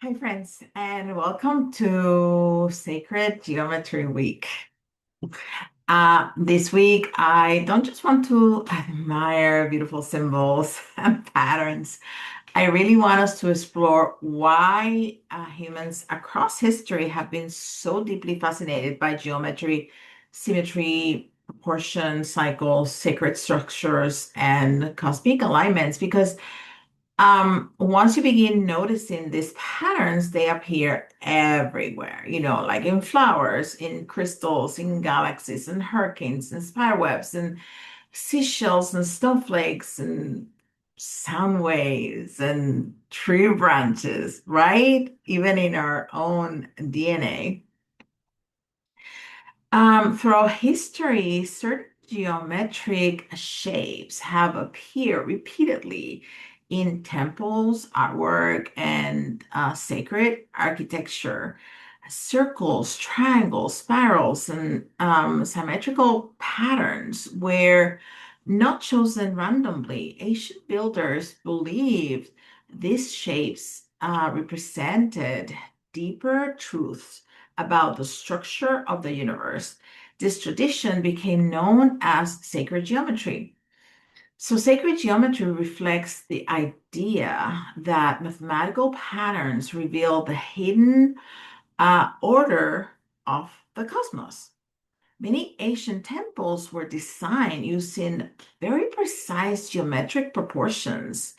Hi, friends, and welcome to Sacred Geometry Week. This week, I don't just want to admire beautiful symbols and patterns. I really want us to explore why humans across history have been so deeply fascinated by geometry, symmetry, proportion, cycles, sacred structures, and cosmic alignments. Because once you begin noticing these patterns, they appear everywhere, like in flowers, in crystals, in galaxies, and hurricanes, and spiderwebs, and seashells, and snowflakes, and sound waves, and tree branches, right? Even in our own DNA. Throughout history, certain geometric shapes have appeared repeatedly in temples, artwork, and sacred architecture. Circles, triangles, spirals, and symmetrical patterns were not chosen randomly. Ancient builders believed these shapes represented deeper truths about the structure of the universe. This tradition became known as sacred geometry. So, sacred geometry reflects the idea that mathematical patterns reveal the hidden order of the cosmos. Many ancient temples were designed using very precise geometric proportions.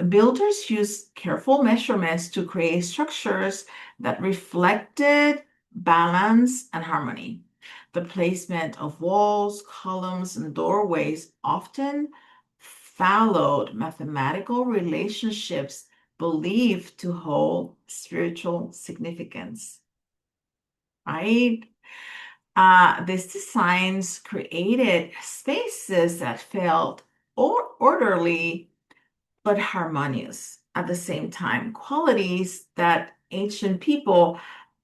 Builders used careful measurements to create structures that reflected balance and harmony. The placement of walls, columns, and doorways often followed mathematical relationships believed to hold spiritual significance, right? These designs created spaces that felt orderly but harmonious at the same time, qualities that ancient people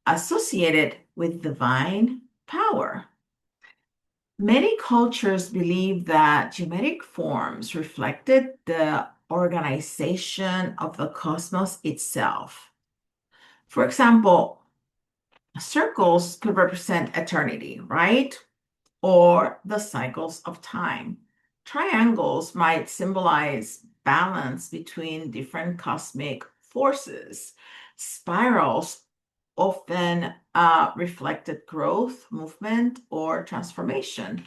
associated with divine power. Many cultures believe that geometric forms reflected the organization of the cosmos itself. For example, circles could represent eternity, right? Or the cycles of time. Triangles might symbolize balance between different cosmic forces. Spirals often reflected growth, movement, or transformation.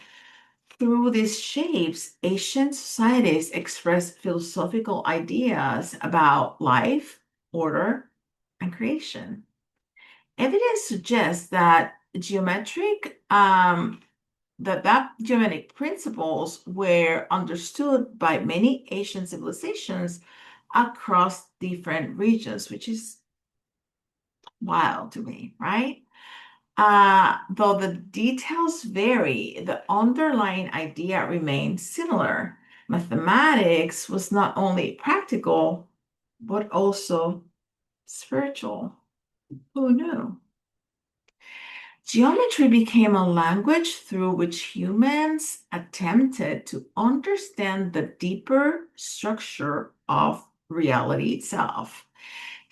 Through these shapes, ancient societies expressed philosophical ideas about life, order, and creation. Evidence suggests that geometric principles were understood by many Asian civilizations across different regions, which is wild to me, right? Though the details vary, the underlying idea remains similar. Mathematics was not only practical, but also spiritual. Who knew? Geometry became a language through which humans attempted to understand the deeper structure of reality itself.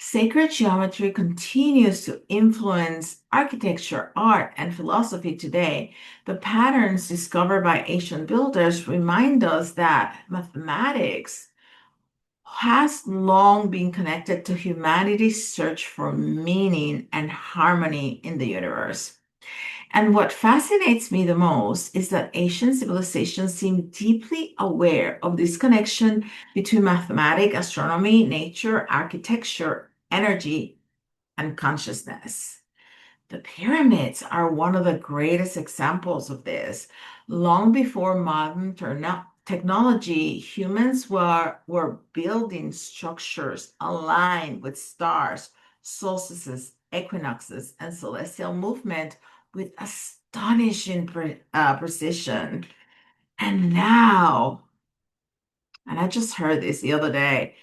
Sacred geometry continues to influence architecture, art, and philosophy today. The patterns discovered by ancient builders remind us that mathematics has long been connected to humanity's search for meaning and harmony in the universe. And what fascinates me the most is that ancient civilizations seem deeply aware of this connection between mathematics, astronomy, nature, architecture, energy, and consciousness. The pyramids are one of the greatest examples of this. Long before modern technology, humans were building structures aligned with stars, solstices, equinoxes, and celestial movement with astonishing precision. And now, and I just heard this the other day,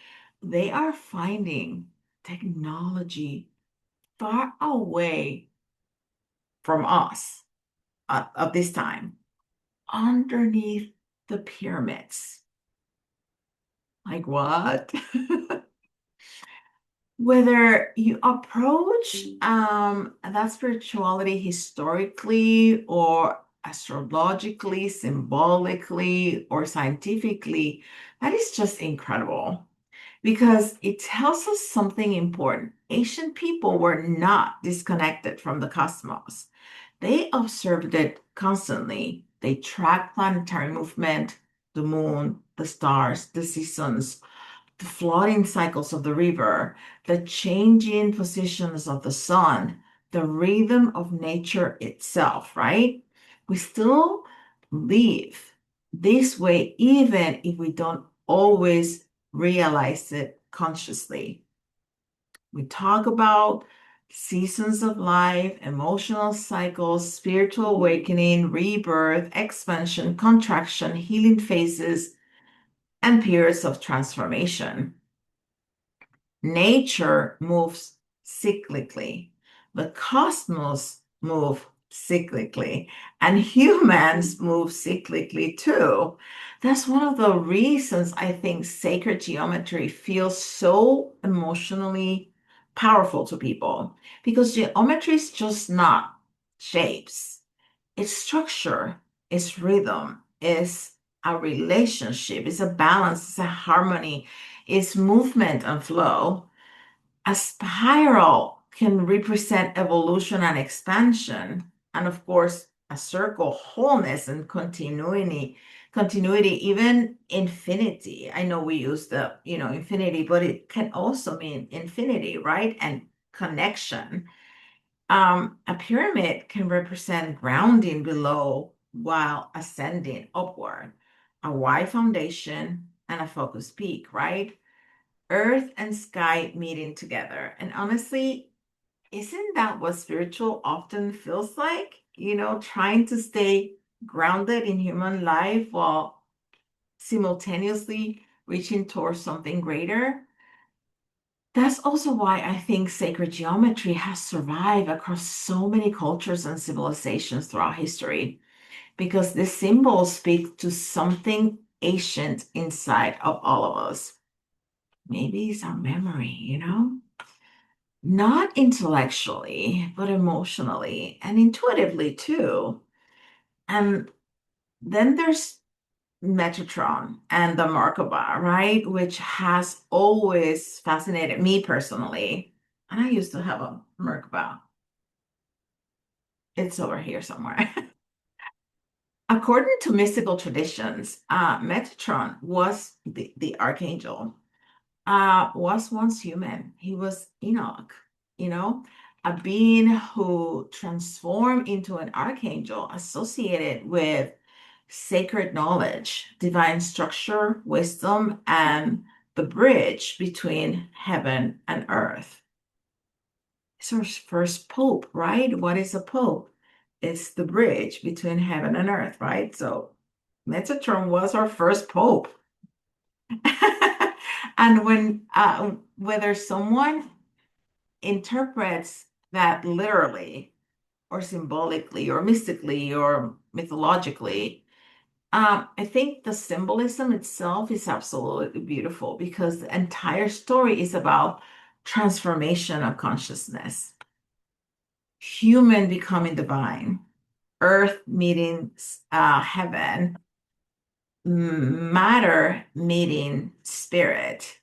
they are finding technology far away from us of this time underneath the pyramids. Like what? Whether you approach that spirituality historically or astrologically, symbolically, or scientifically, that is just incredible because it tells us something important. Ancient people were not disconnected from the cosmos. They observed it constantly. They tracked planetary movement, the moon, the stars, the seasons, the flooding cycles of the river, the changing positions of the sun, the rhythm of nature itself, right? We still live this way, even if we don't always realize it consciously. We talk about seasons of life, emotional cycles, spiritual awakening, rebirth, expansion, contraction, healing phases, and periods of transformation. Nature moves cyclically. The cosmos move cyclically, and humans move cyclically too. That's one of the reasons I think sacred geometry feels so emotionally powerful to people because geometry is just not shapes. It's structure, it's rhythm, it's a relationship, it's a balance, it's a harmony, it's movement and flow. A spiral can represent evolution and expansion, and of course, a circle, wholeness and continuity, even infinity. I know we use the infinity, but it can also mean infinity, right? And connection. A pyramid can represent grounding below while ascending upward, a wide foundation and a focused peak, right? Earth and sky meeting together. And honestly, isn't that what spiritual often feels like? Trying to stay grounded in human life while simultaneously reaching towards something greater. That's also why I think sacred geometry has survived across so many cultures and civilizations throughout history, because the symbols speak to something ancient inside of all of us. Maybe it's our memory. Not intellectually, but emotionally and intuitively too. And then there's Metatron and the Merkaba, right? Which has always fascinated me personally. And I used to have a Merkaba. It's over here somewhere. According to mystical traditions, Metatron was the archangel, was once human. He was Enoch, you know, a being who transformed into an archangel associated with sacred knowledge, divine structure, wisdom, and the bridge between heaven and earth. It's our first pope, right? What is a pope? It's the bridge between heaven and earth, right? So Metatron was our first pope. And whether someone interprets that literally or symbolically or mystically or mythologically, I think the symbolism itself is absolutely beautiful because the entire story is about transformation of consciousness, human becoming divine, earth meeting heaven, matter meeting spirit.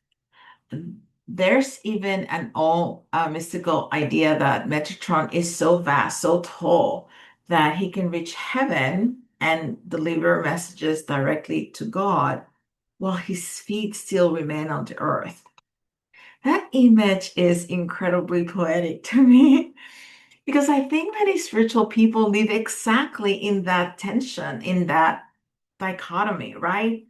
There's even an all mystical idea that Metatron is so vast, so tall, that he can reach heaven and deliver messages directly to God while his feet still remain on the earth. That image is incredibly poetic to me because I think many spiritual people live exactly in that tension, in that dichotomy, right?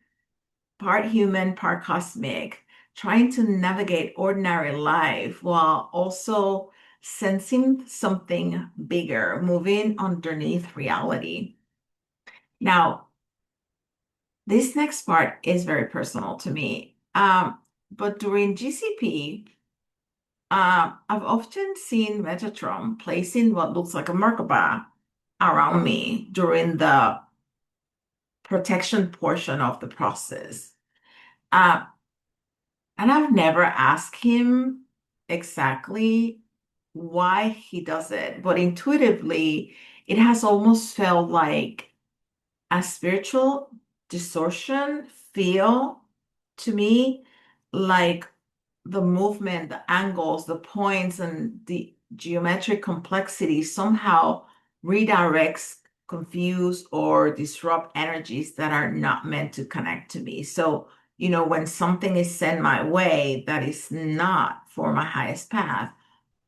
Part human, part cosmic, trying to navigate ordinary life while also sensing something bigger, moving underneath reality. Now, this next part is very personal to me. But during GCP, I've often seen Metatron placing what looks like a Merkaba around me during the protection portion of the process. Uh, and I've never asked him exactly why he does it, but intuitively, it has almost felt like a spiritual distortion feel to me, like the movement, the angles, the points, and the geometric complexity somehow redirects, confuse, or disrupt energies that are not meant to connect to me. So, when something is sent my way that is not for my highest path,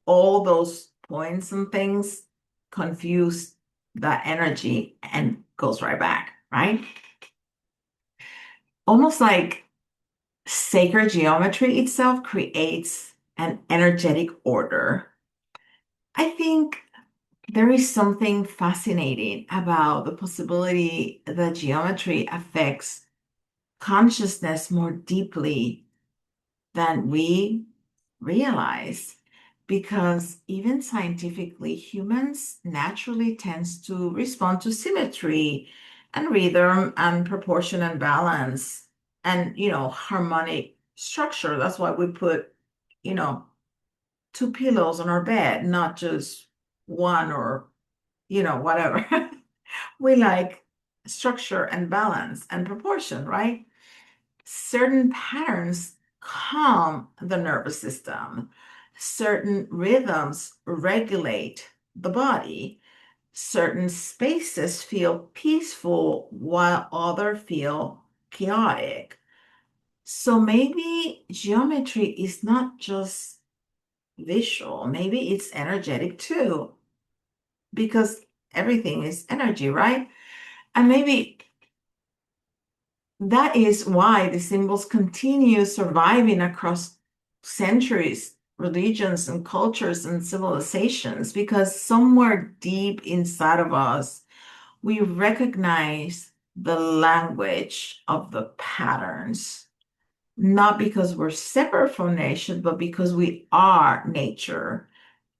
all those points and things confuse the energy and goes right back, right? Almost like sacred geometry itself creates an energetic order. I think there is something fascinating about the possibility that geometry affects consciousness more deeply than we realize, because even scientifically, humans naturally tends to respond to symmetry and rhythm and proportion and balance and harmonic structure. That's why we put you know two pillows on our bed, not just one, or whatever. We like structure and balance and proportion, right? Certain patterns calm the nervous system. Certain rhythms regulate the body. Certain spaces feel peaceful while others feel chaotic. So maybe geometry is not just visual, maybe it's energetic too, because everything is energy, right? And maybe that is why the symbols continue surviving across centuries, religions, and cultures and civilizations, because somewhere deep inside of us, we recognize the language of the patterns, not because we're separate from nature, but because we are nature,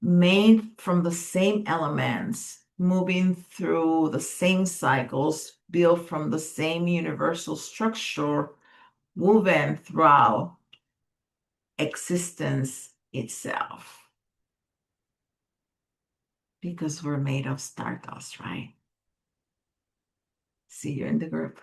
made from the same elements, moving through the same cycles, built from the same universal structure, woven throughout existence itself. Because we're made of stardust, right? See you in the group.